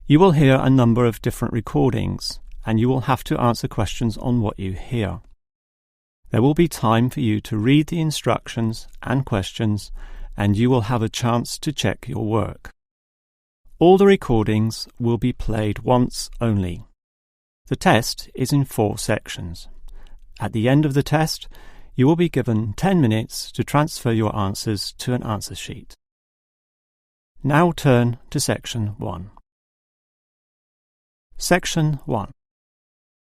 You will hear a number of different recordings, and you will have to answer questions on what you hear. There will be time for you to read the instructions and questions, and you will have a chance to check your work. All the recordings will be played once only. The test is in 4 sections. At the end of the test, you will be given 10 minutes to transfer your answers to an answer sheet. Now turn to Section 1. Section 1.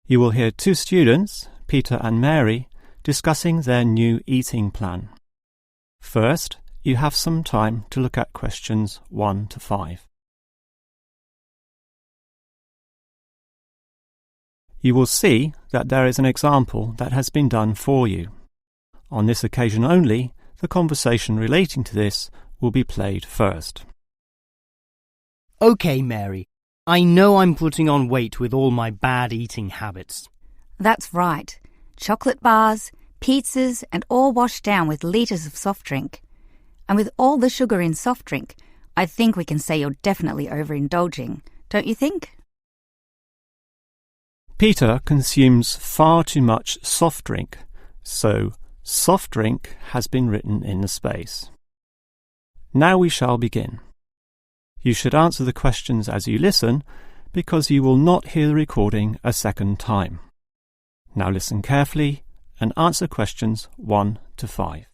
You will hear 2 students, Peter and Mary, discussing their new eating plan. First, you have some time to look at questions 1 to 5. You will see that there is an example that has been done for you. On this occasion only, the conversation relating to this will be played first. OK, Mary. I know I'm putting on weight with all my bad eating habits. That's right. Chocolate bars, pizzas, and all washed down with litres of soft drink. And with all the sugar in soft drink, I think we can say you're definitely overindulging, don't you think? Peter consumes far too much soft drink, so soft drink has been written in the space. Now we shall begin. You should answer the questions as you listen, because you will not hear the recording a second time. Now listen carefully and answer questions 1 to 5.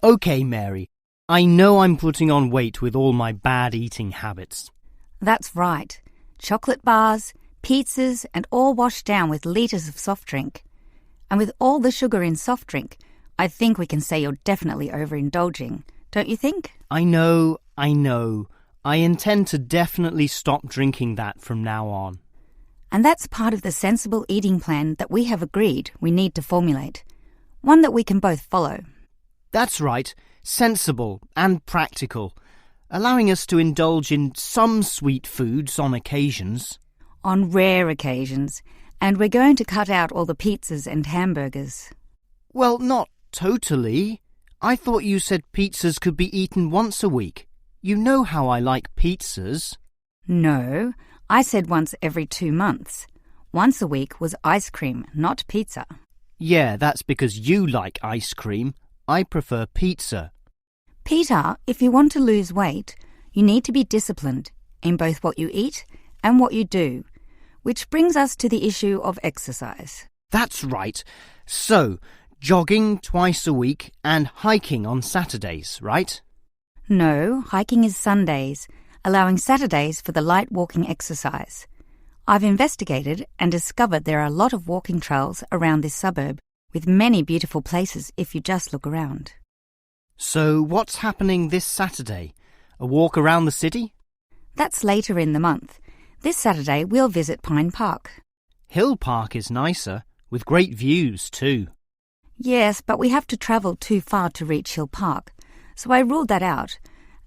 OK, Mary. I know I'm putting on weight with all my bad eating habits. That's right. Chocolate bars, pizzas, and all washed down with litres of soft drink. And with all the sugar in soft drink, I think we can say you're definitely overindulging, don't you think? I know. I intend to definitely stop drinking that from now on. And that's part of the sensible eating plan that we have agreed we need to formulate. One that we can both follow. That's right. Sensible and practical. Allowing us to indulge in some sweet foods on occasions. On rare occasions. And we're going to cut out all the pizzas and hamburgers. Well, not totally. I thought you said pizzas could be eaten once a week. You know how I like pizzas. No, I said once every 2 months. Once a week was ice cream, not pizza. Yeah, that's because you like ice cream. I prefer pizza. Peter, if you want to lose weight, you need to be disciplined in both what you eat and what you do, which brings us to the issue of exercise. That's right. So, jogging twice a week and hiking on Saturdays, right? No, hiking is Sundays, allowing Saturdays for the light walking exercise. I've investigated and discovered there are a lot of walking trails around this suburb, with many beautiful places if you just look around. So what's happening this Saturday? A walk around the city? That's later in the month. This Saturday we'll visit Pine Park. Hill Park is nicer, with great views too. Yes, but we have to travel too far to reach Hill Park, so I ruled that out,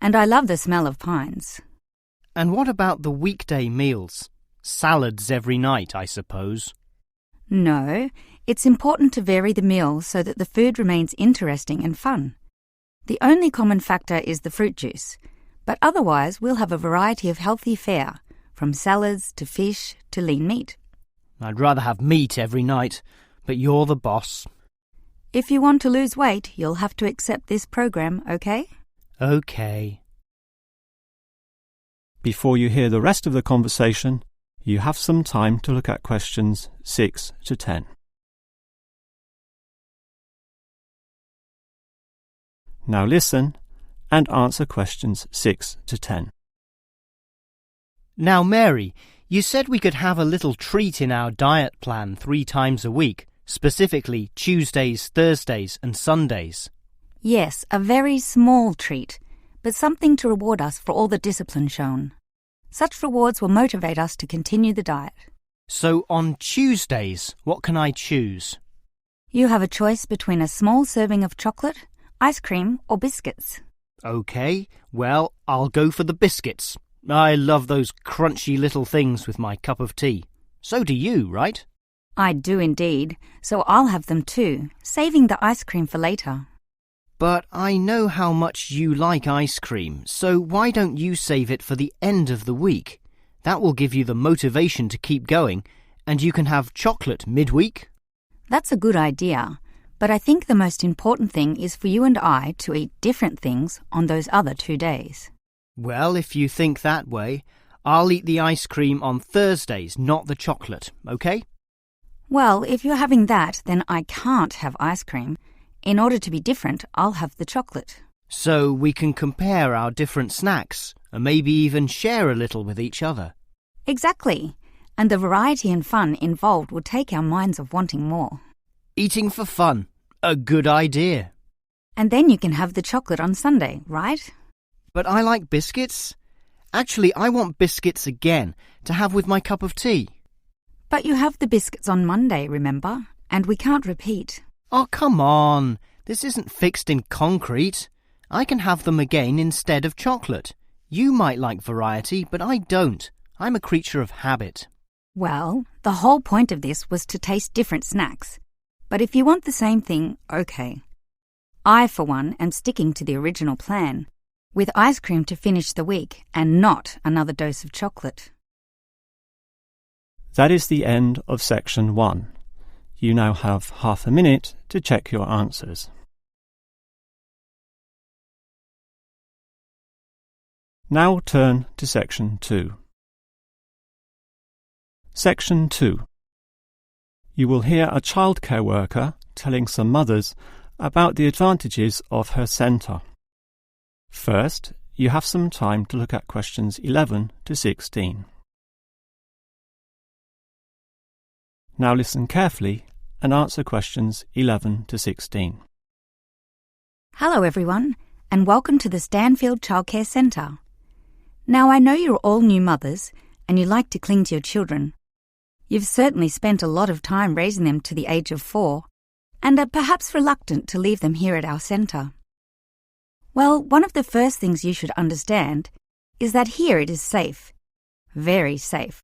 and I love the smell of pines. And what about the weekday meals? Salads every night, I suppose. No, it's important to vary the meals so that the food remains interesting and fun. The only common factor is the fruit juice, but otherwise we'll have a variety of healthy fare, from salads to fish to lean meat. I'd rather have meat every night, but you're the boss. If you want to lose weight, you'll have to accept this program, okay? Okay. Before you hear the rest of the conversation, you have some time to look at questions 6 to 10. Now listen and answer questions 6 to 10. Now, Mary, you said we could have a little treat in our diet plan 3 times a week, specifically Tuesdays, Thursdays and Sundays. Yes, a very small treat, but something to reward us for all the discipline shown. Such rewards will motivate us to continue the diet. So on Tuesdays, what can I choose? You have a choice between a small serving of chocolate, ice cream or biscuits. OK, well, I'll go for the biscuits. I love those crunchy little things with my cup of tea. So do you, right? I do indeed, so I'll have them too, saving the ice cream for later. But I know how much you like ice cream, so why don't you save it for the end of the week? That will give you the motivation to keep going, and you can have chocolate midweek. That's a good idea, but I think the most important thing is for you and I to eat different things on those other 2 days. Well, if you think that way, I'll eat the ice cream on Thursdays, not the chocolate, okay? Well, if you're having that, then I can't have ice cream. In order to be different, I'll have the chocolate. So we can compare our different snacks and maybe even share a little with each other. Exactly. And the variety and fun involved will take our minds of wanting more. Eating for fun. A good idea. And then you can have the chocolate on Sunday, right? But I like biscuits. Actually, I want biscuits again to have with my cup of tea. But you have the biscuits on Monday, remember? And we can't repeat. Oh, come on. This isn't fixed in concrete. I can have them again instead of chocolate. You might like variety, but I don't. I'm a creature of habit. Well, the whole point of this was to taste different snacks. But if you want the same thing, okay. I, for one, am sticking to the original plan, with ice cream to finish the week and not another dose of chocolate. That is the end of section 1. You now have half a minute to check your answers. Now turn to section 2. Section 2. You will hear a childcare worker telling some mothers about the advantages of her centre. First, you have some time to look at questions 11 to 16. Now listen carefully and answer questions 11 to 16. Hello everyone, and welcome to the Stanfield Childcare Centre. Now I know you're all new mothers and you like to cling to your children. You've certainly spent a lot of time raising them to the age of 4 and are perhaps reluctant to leave them here at our centre. Well, one of the first things you should understand is that here it is safe. Very safe.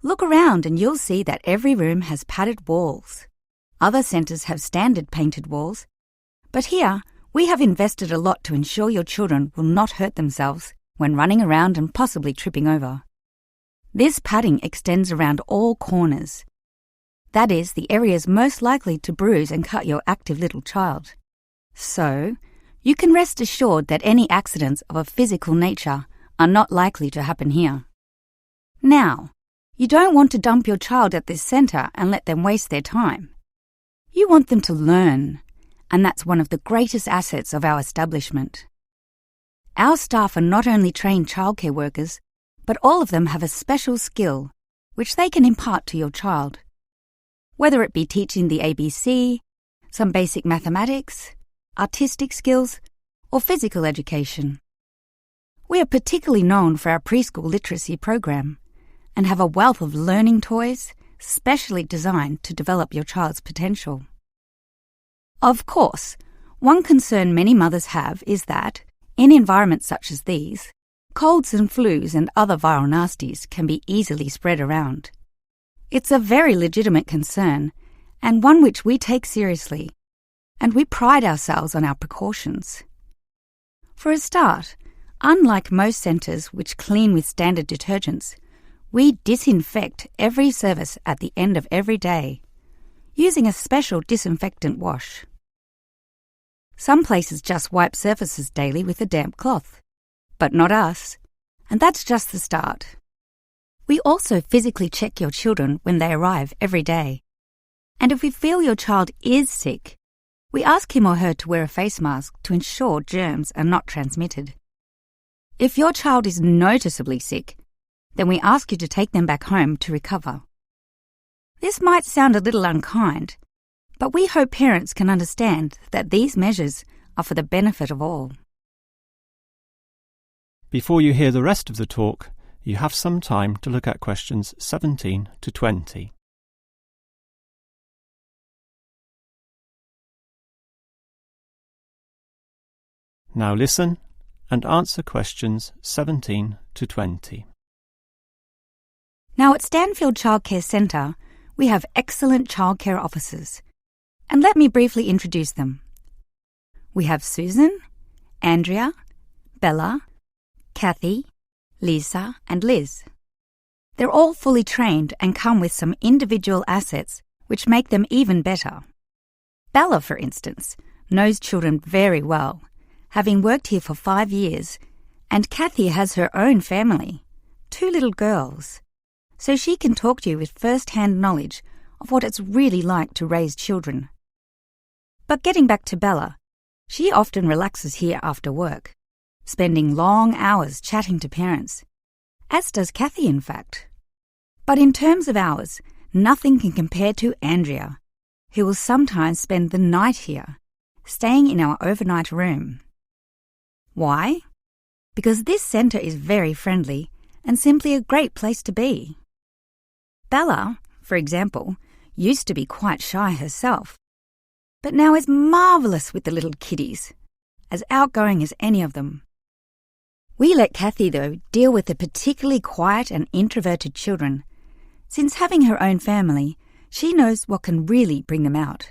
Look around and you'll see that every room has padded walls. Other centres have standard painted walls, but here we have invested a lot to ensure your children will not hurt themselves when running around and possibly tripping over. This padding extends around all corners. That is, the areas most likely to bruise and cut your active little child. So, you can rest assured that any accidents of a physical nature are not likely to happen here. Now, you don't want to dump your child at this centre and let them waste their time. You want them to learn, and that's one of the greatest assets of our establishment. Our staff are not only trained childcare workers, but all of them have a special skill which they can impart to your child. Whether it be teaching the ABC, some basic mathematics, artistic skills, or physical education. We are particularly known for our preschool literacy program and have a wealth of learning toys specially designed to develop your child's potential. Of course, one concern many mothers have is that, in environments such as these, colds and flus and other viral nasties can be easily spread around. It's a very legitimate concern, and one which we take seriously, and we pride ourselves on our precautions. For a start, unlike most centres which clean with standard detergents, we disinfect every service at the end of every day, using a special disinfectant wash. Some places just wipe surfaces daily with a damp cloth, but not us, and that's just the start. We also physically check your children when they arrive every day, and if we feel your child is sick, we ask him or her to wear a face mask to ensure germs are not transmitted. If your child is noticeably sick, then we ask you to take them back home to recover. This might sound a little unkind, but we hope parents can understand that these measures are for the benefit of all. Before you hear the rest of the talk, you have some time to look at questions 17 to 20. Now listen and answer questions 17 to 20. Now at Stanfield Childcare Centre, we have excellent childcare officers. And let me briefly introduce them. We have Susan, Andrea, Bella, Kathy, Lisa and Liz. They're all fully trained and come with some individual assets which make them even better. Bella, for instance, knows children very well, having worked here for 5 years, and Kathy has her own family, 2 little girls, so she can talk to you with first-hand knowledge of what it's really like to raise children. But getting back to Bella, she often relaxes here after work, spending long hours chatting to parents, as does Kathy, in fact. But in terms of hours, nothing can compare to Andrea, who will sometimes spend the night here, staying in our overnight room. Why? Because this centre is very friendly and simply a great place to be. Bella, for example, used to be quite shy herself, but now is marvellous with the little kiddies, as outgoing as any of them. We let Kathy, though, deal with the particularly quiet and introverted children, since having her own family, she knows what can really bring them out.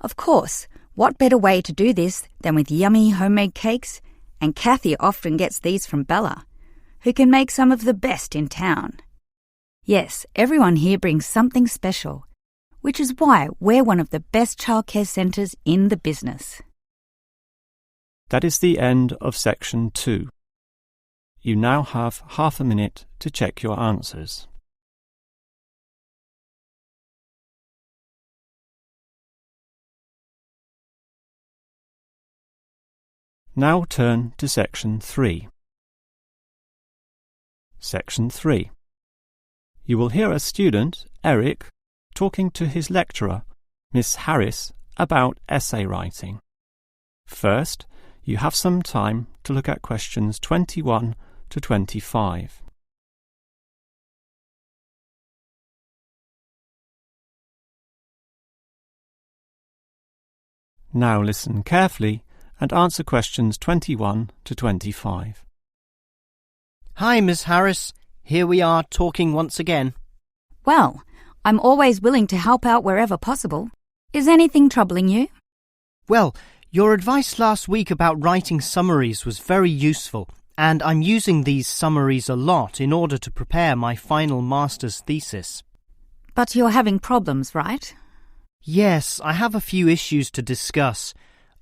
Of course, what better way to do this than with yummy homemade cakes, and Kathy often gets these from Bella, who can make some of the best in town. Yes, everyone here brings something special, which is why we're one of the best childcare centres in the business. That is the end of section 2. You now have half a minute to check your answers. Now turn to section 3. Section 3. You will hear a student, Eric, talking to his lecturer, Miss Harris, about essay writing. First, you have some time to look at questions 21 to 25. Now listen carefully and answer questions 21 to 25. Hi, Miss Harris. Here we are talking once again. Well, I'm always willing to help out wherever possible. Is anything troubling you? Well, your advice last week about writing summaries was very useful, and I'm using these summaries a lot in order to prepare my final master's thesis. But you're having problems, right? Yes, I have a few issues to discuss.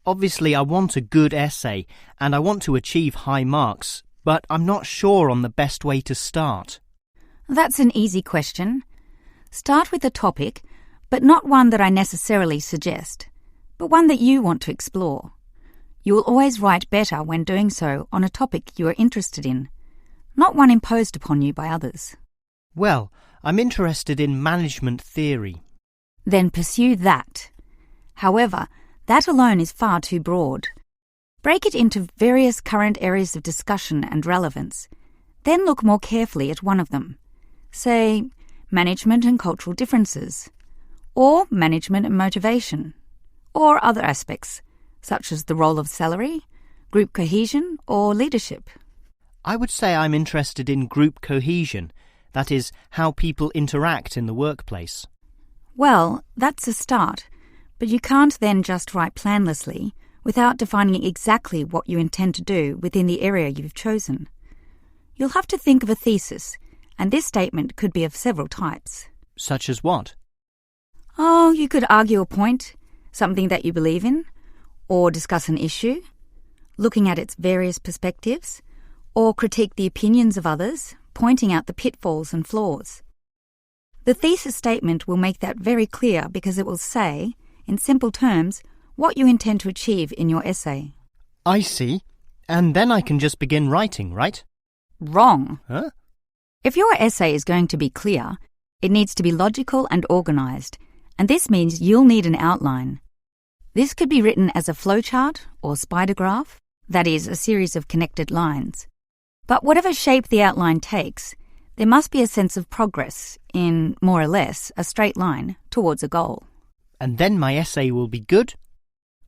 Obviously, I want a good essay, and I want to achieve high marks, but I'm not sure on the best way to start. That's an easy question. Start with a topic, but not one that I necessarily suggest, but one that you want to explore. You will always write better when doing so on a topic you are interested in, not one imposed upon you by others. Well, I'm interested in management theory. Then pursue that. However, that alone is far too broad. Break it into various current areas of discussion and relevance. Then look more carefully at one of them. Say, management and cultural differences, or management and motivation, or other aspects, such as the role of salary, group cohesion, or leadership. I would say I'm interested in group cohesion, that is, how people interact in the workplace. Well, that's a start, but you can't then just write planlessly without defining exactly what you intend to do within the area you've chosen. You'll have to think of a thesis, and this statement could be of several types. Such as what? Oh, you could argue a point, something that you believe in, or discuss an issue, looking at its various perspectives, or critique the opinions of others, pointing out the pitfalls and flaws. The thesis statement will make that very clear because it will say, in simple terms, what you intend to achieve in your essay. I see. And then I can just begin writing, right? Wrong. Huh? If your essay is going to be clear, it needs to be logical and organised, and this means you'll need an outline. This could be written as a flowchart or spider graph, that is, a series of connected lines. But whatever shape the outline takes, there must be a sense of progress in, more or less, a straight line towards a goal. And then my essay will be good?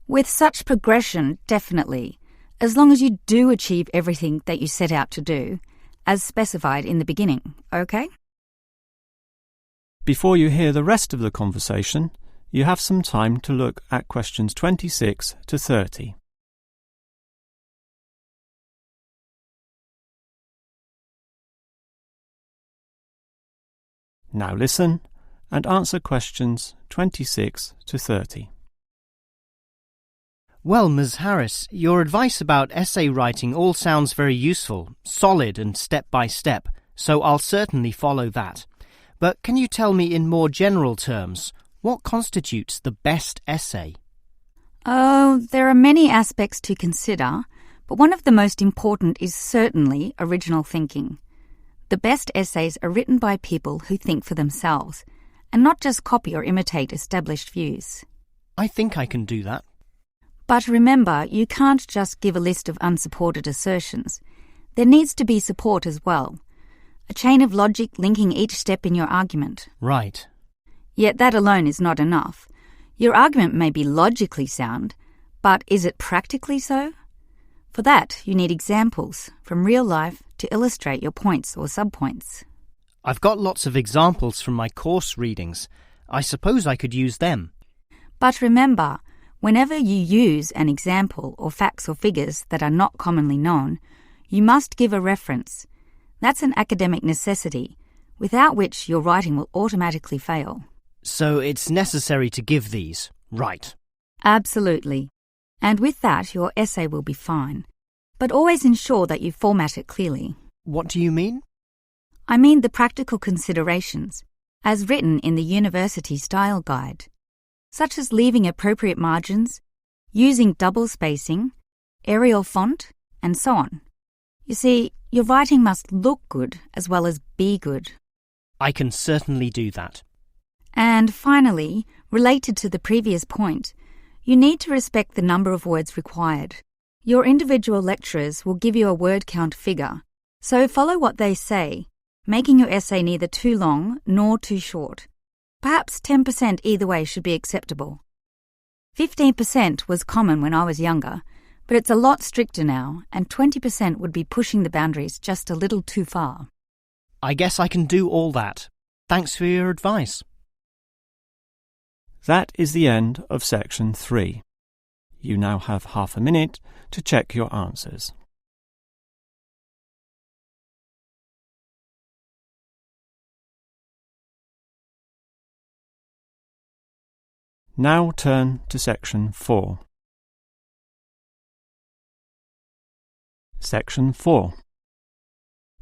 With such progression, definitely, as long as you do achieve everything that you set out to do, as specified in the beginning, okay? Before you hear the rest of the conversation, you have some time to look at questions 26 to 30. Now listen and answer questions 26 to 30. Well, Ms. Harris, your advice about essay writing all sounds very useful, solid and step-by-step, so I'll certainly follow that. But can you tell me in more general terms, what constitutes the best essay? Oh, there are many aspects to consider, but one of the most important is certainly original thinking. The best essays are written by people who think for themselves, and not just copy or imitate established views. I think I can do that. But remember, you can't just give a list of unsupported assertions. There needs to be support as well. A chain of logic linking each step in your argument. Right. Yet that alone is not enough. Your argument may be logically sound, but is it practically so? For that, you need examples from real life to illustrate your points or subpoints. I've got lots of examples from my course readings. I suppose I could use them. But remember, whenever you use an example or facts or figures that are not commonly known, you must give a reference. That's an academic necessity, without which your writing will automatically fail. So it's necessary to give these, right? Absolutely. And with that, your essay will be fine. But always ensure that you format it clearly. What do you mean? I mean the practical considerations, as written in the University Style Guide, such as leaving appropriate margins, using double spacing, Arial font, and so on. You see, your writing must look good as well as be good. I can certainly do that. And finally, related to the previous point, you need to respect the number of words required. Your individual lecturers will give you a word count figure, so follow what they say, making your essay neither too long nor too short. Perhaps 10% either way should be acceptable. 15% was common when I was younger, but it's a lot stricter now, and 20% would be pushing the boundaries just a little too far. I guess I can do all that. Thanks for your advice. That is the end of section 3. You now have half a minute to check your answers. Now turn to section 4. Section 4.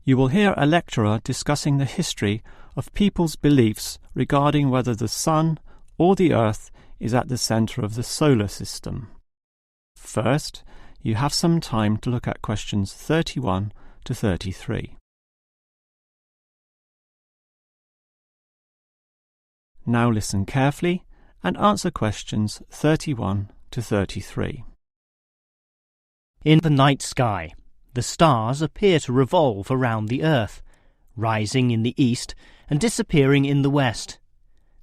You will hear a lecturer discussing the history of people's beliefs regarding whether the Sun or the Earth is at the centre of the solar system. First, you have some time to look at questions 31 to 33. Now listen carefully and answer questions 31 to 33. In the night sky, the stars appear to revolve around the Earth, rising in the east and disappearing in the west.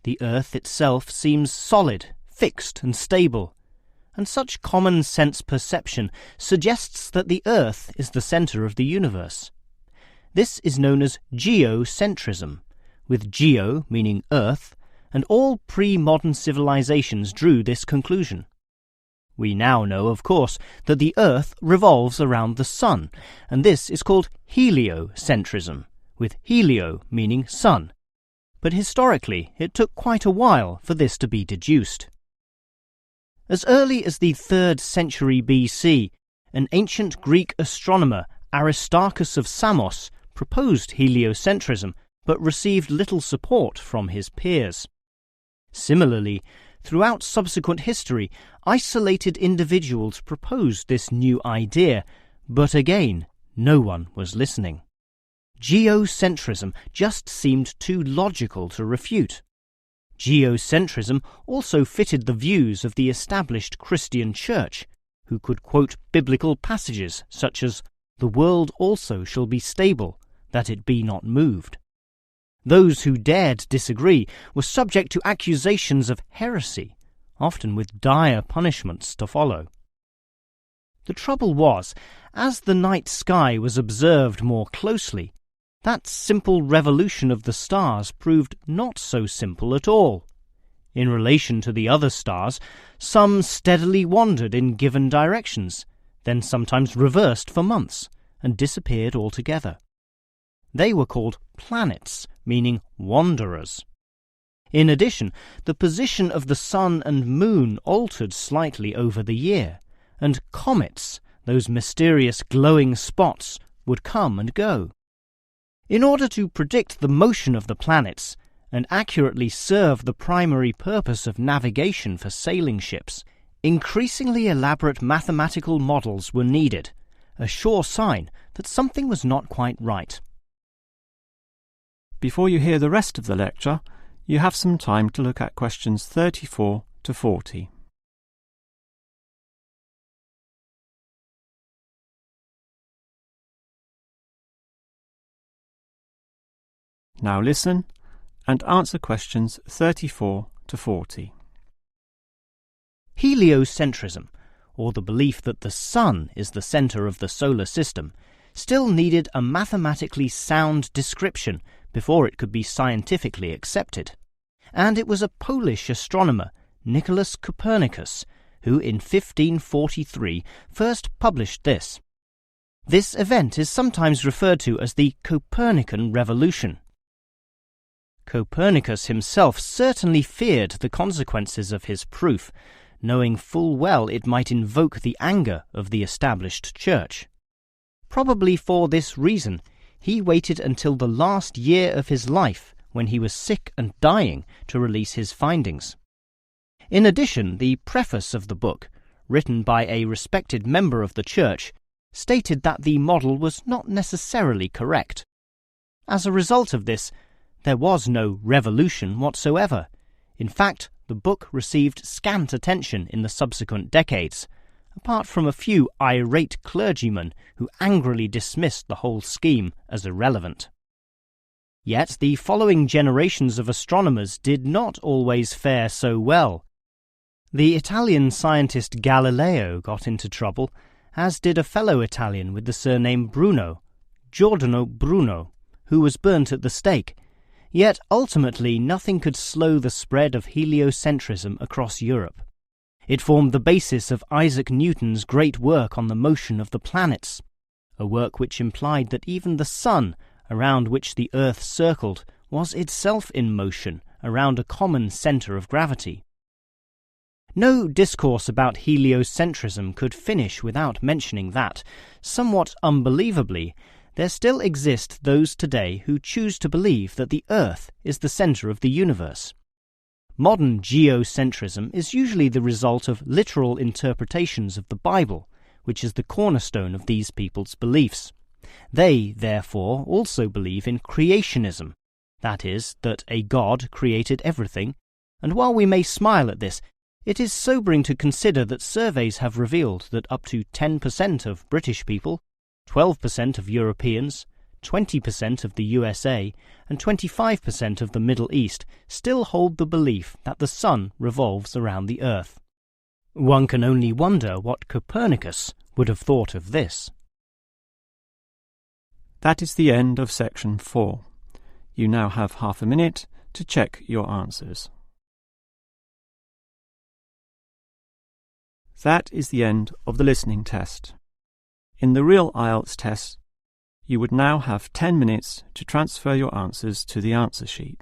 The Earth itself seems solid, fixed and stable, and such common sense perception suggests that the Earth is the centre of the universe. This is known as geocentrism, with geo meaning Earth, and all pre-modern civilizations drew this conclusion. We now know, of course, that the Earth revolves around the Sun, and this is called heliocentrism, with helio meaning sun. But historically, it took quite a while for this to be deduced. As early as the 3rd century BC, an ancient Greek astronomer, Aristarchus of Samos, proposed heliocentrism, but received little support from his peers. Similarly, throughout subsequent history, isolated individuals proposed this new idea, but again, no one was listening. Geocentrism just seemed too logical to refute. Geocentrism also fitted the views of the established Christian Church, who could quote biblical passages such as, "The world also shall be stable, that it be not moved." Those who dared disagree were subject to accusations of heresy, often with dire punishments to follow. The trouble was, as the night sky was observed more closely, that simple revolution of the stars proved not so simple at all. In relation to the other stars, some steadily wandered in given directions, then sometimes reversed for months, and disappeared altogether. They were called planets, meaning wanderers. In addition, the position of the sun and moon altered slightly over the year, and comets, those mysterious glowing spots, would come and go. In order to predict the motion of the planets, and accurately serve the primary purpose of navigation for sailing ships, increasingly elaborate mathematical models were needed, a sure sign that something was not quite right. Before you hear the rest of the lecture, you have some time to look at questions 34 to 40. Now listen and answer questions 34 to 40. Heliocentrism, or the belief that the sun is the centre of the solar system, still needed a mathematically sound description before it could be scientifically accepted. And it was a Polish astronomer, Nicholas Copernicus, who in 1543 first published this. This event is sometimes referred to as the Copernican Revolution. Copernicus himself certainly feared the consequences of his proof, knowing full well it might invoke the anger of the established church. Probably for this reason, he waited until the last year of his life, when he was sick and dying, to release his findings. In addition, the preface of the book, written by a respected member of the church, stated that the model was not necessarily correct. As a result of this, there was no revolution whatsoever. In fact, the book received scant attention in the subsequent decades, apart from a few irate clergymen who angrily dismissed the whole scheme as irrelevant. Yet the following generations of astronomers did not always fare so well. The Italian scientist Galileo got into trouble, as did a fellow Italian with the surname Bruno, Giordano Bruno, who was burnt at the stake. Yet ultimately nothing could slow the spread of heliocentrism across Europe. It formed the basis of Isaac Newton's great work on the motion of the planets, a work which implied that even the sun, around which the Earth circled, was itself in motion around a common centre of gravity. No discourse about heliocentrism could finish without mentioning that, somewhat unbelievably, there still exist those today who choose to believe that the Earth is the centre of the universe. Modern geocentrism is usually the result of literal interpretations of the Bible, which is the cornerstone of these people's beliefs. They, therefore, also believe in creationism, that is, that a God created everything, and while we may smile at this, it is sobering to consider that surveys have revealed that up to 10% of British people, 12% of Europeans, 20% of the USA, and 25% of the Middle East still hold the belief that the sun revolves around the Earth. One can only wonder what Copernicus would have thought of this. That is the end of section 4. You now have half a minute to check your answers. That is the end of the listening test. In the real IELTS test, you would now have 10 minutes to transfer your answers to the answer sheet.